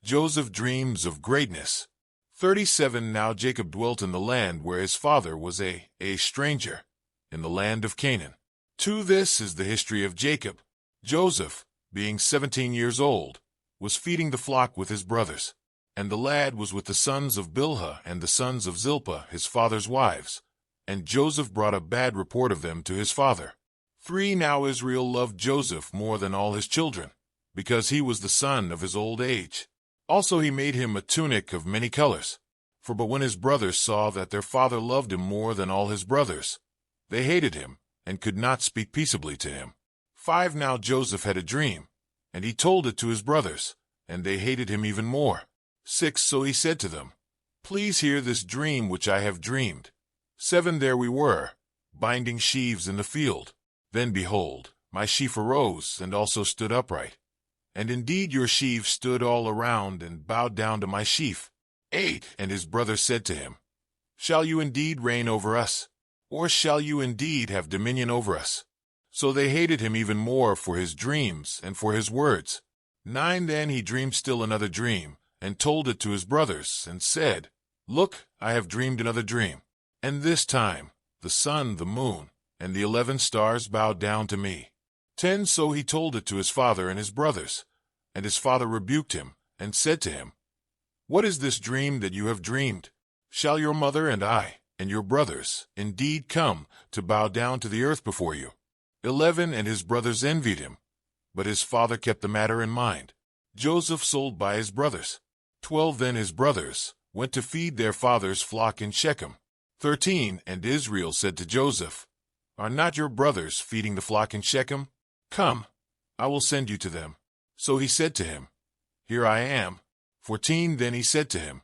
Joseph dreams of greatness. 37 Now Jacob dwelt in the land where his father was a stranger, in the land of Canaan. This is the history of Jacob. Joseph, being 17 years old, was feeding the flock with his brothers. And the lad was with the sons of Bilhah and the sons of Zilpah, his father's wives. And Joseph brought a bad report of them to his father. 3 Now Israel loved Joseph more than all his children, because he was the son of his old age. Also he made him a tunic of many colors. But when his brothers saw that their father loved him more than all his brothers, they hated him, and could not speak peaceably to him. 5 Now Joseph had a dream, and he told it to his brothers, and they hated him even more. 6 So he said to them, Please hear this dream which I have dreamed. 7 There we were, binding sheaves in the field. Then behold, my sheaf arose and also stood upright. And indeed your sheaves stood all around and bowed down to my sheaf. 8 And his brothers said to him, Shall you indeed reign over us? Or shall you indeed have dominion over us? So they hated him even more for his dreams and for his words. 9 Then he dreamed still another dream, and told it to his brothers, and said, Look, I have dreamed another dream. And this time the sun, the moon, and the 11 stars bowed down to me. 10 So he told it to his father and his brothers. And his father rebuked him, and said to him, What is this dream that you have dreamed? Shall your mother and I, and your brothers, indeed come to bow down to the earth before you? 11 And his brothers envied him, but his father kept the matter in mind. Joseph sold by his brothers. 12 Then his brothers went to feed their father's flock in Shechem. 13 And Israel said to Joseph, Are not your brothers feeding the flock in Shechem? Come, I will send you to them. So he said to him, Here I am. 14 Then he said to him,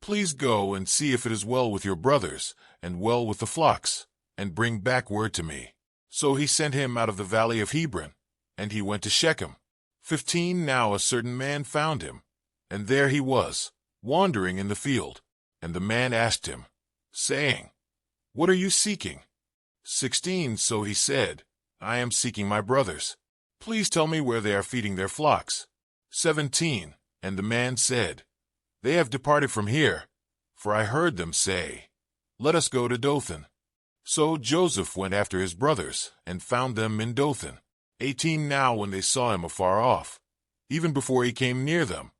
Please go and see if it is well with your brothers, and well with the flocks, and bring back word to me. So he sent him out of the valley of Hebron, and he went to Shechem. 15 Now a certain man found him, and there he was, wandering in the field. And the man asked him, saying, What are you seeking? 16 So he said, I am seeking my brothers. Please tell me where they are feeding their flocks. 17 And the man said, They have departed from here, for I heard them say, Let us go to Dothan. So Joseph went after his brothers, and found them in Dothan. 18 Now when they saw him afar off, even before he came near them,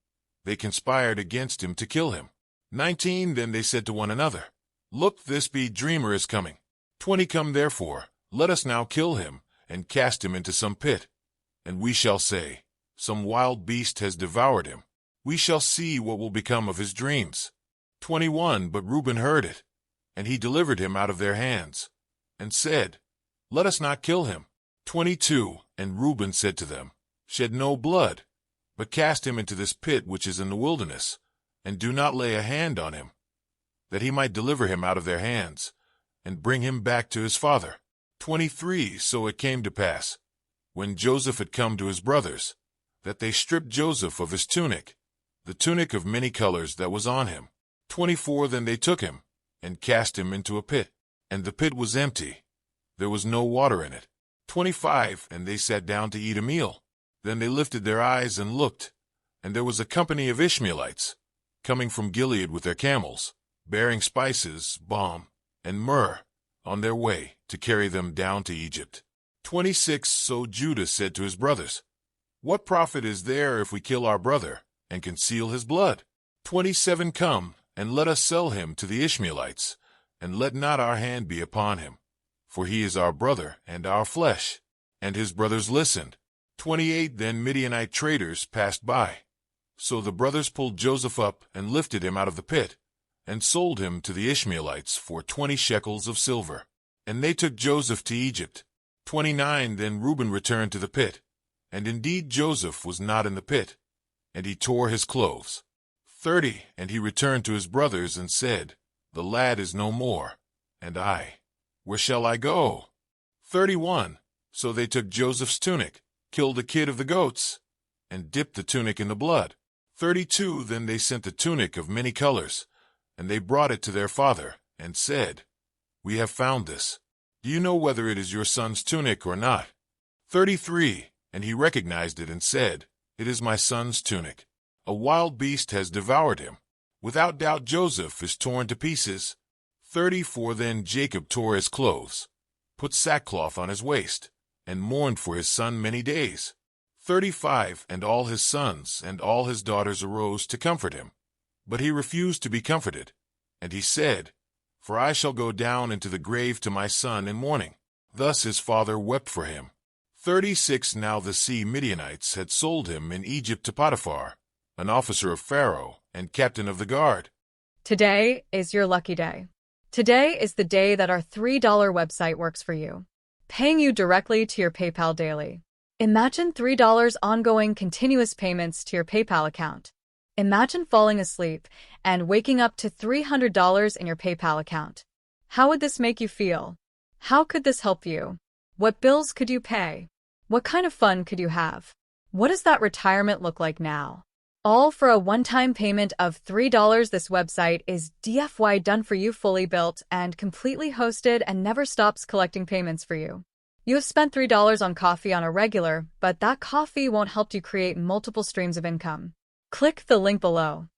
they conspired against him to kill him. 19 Then they said to one another, Look, this dreamer is coming. 20 Come therefore, let us now kill him, and cast him into some pit. And we shall say, Some wild beast has devoured him. We shall see what will become of his dreams. 21 But Reuben heard it, and he delivered him out of their hands, and said, Let us not kill him. 22 And Reuben said to them, Shed no blood, but cast him into this pit which is in the wilderness, and do not lay a hand on him, that he might deliver him out of their hands, and bring him back to his father. 23 So it came to pass, when Joseph had come to his brothers, that they stripped Joseph of his tunic, the tunic of many colors that was on him. 24 Then they took him, and cast him into a pit, and the pit was empty. There was no water in it. 25 And they sat down to eat a meal. Then they lifted their eyes and looked, and there was a company of Ishmaelites, coming from Gilead with their camels, bearing spices, balm, and myrrh, on their way to carry them down to Egypt. 26 So Judah said to his brothers, What profit is there if we kill our brother, and conceal his blood? 27 Come, and let us sell him to the Ishmaelites, and let not our hand be upon him, for he is our brother and our flesh. And his brothers listened. 28 Then Midianite traders passed by. So the brothers pulled Joseph up and lifted him out of the pit, and sold him to the Ishmaelites for 20 shekels of silver. And they took Joseph to Egypt. 29 Then Reuben returned to the pit, and indeed Joseph was not in the pit, and he tore his clothes. 30 And he returned to his brothers and said, The lad is no more, and I, where shall I go? 31 So they took Joseph's tunic, killed a kid of the goats, and dipped the tunic in the blood. 32 Then they sent the tunic of many colors, and they brought it to their father, and said, We have found this. Do you know whether it is your son's tunic or not? 33 And he recognized it and said, It is my son's tunic. A wild beast has devoured him. Without doubt Joseph is torn to pieces. 34 Then Jacob tore his clothes, put sackcloth on his waist, and mourned for his son many days. 35 And all his sons and all his daughters arose to comfort him. But he refused to be comforted. And he said, For I shall go down into the grave to my son in mourning. Thus his father wept for him. 36 Now the Midianites had sold him in Egypt to Potiphar, an officer of Pharaoh and captain of the guard. Today is your lucky day. Today is the day that our $3 website works for you, paying you directly to your PayPal daily. Imagine $3 ongoing continuous payments to your PayPal account. Imagine falling asleep and waking up to $300 in your PayPal account. How would this make you feel? How could this help you? What bills could you pay? What kind of fun could you have? What does that retirement look like now? All for a one-time payment of $3. This website is DFY done for you, fully built and completely hosted, and never stops collecting payments for you. You have spent $3 on coffee on a regular, but that coffee won't help you create multiple streams of income. Click the link below.